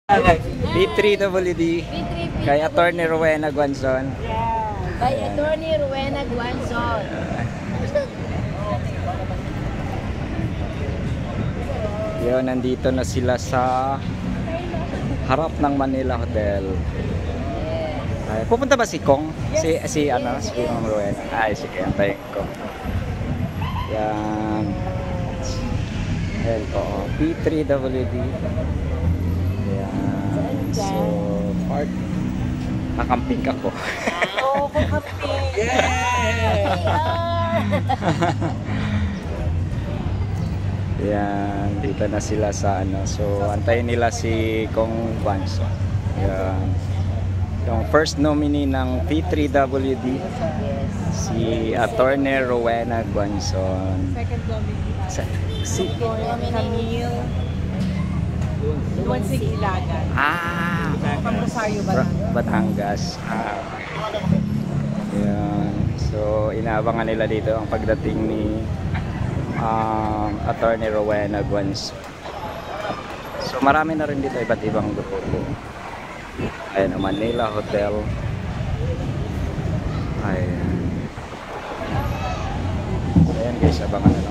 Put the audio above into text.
B3WD kay Attorney Rowena Guanzon. By Attorney Rowena Guanzon. Yun, nandito na sila sa harap ng Manila Hotel. Ay, pupunta ba si Kong? Si Ma'am Rowena. Ay, sige, antayin ko. Yan. Ayan po, P3WD. Yan. So, part. Nakamping ako. Oo, kukamping. Yeah! Yan, dito na sila sa ano. So, antayin nila si Kong Guanzon. Yan. Yung first nominee ng P3WD, si Attorney Rowena Guanzon. Second nominee. Si Camille. Luwansig Ilagan. From Rosario, Batangas. Yan. So, inaabangan nila dito ang pagdating ni Attorney Rowena Guanzon. So, marami na rin dito iba't ibang grupo. Ayan, ang Manila Hotel. Ayan. So, ayan guys, abangan natin.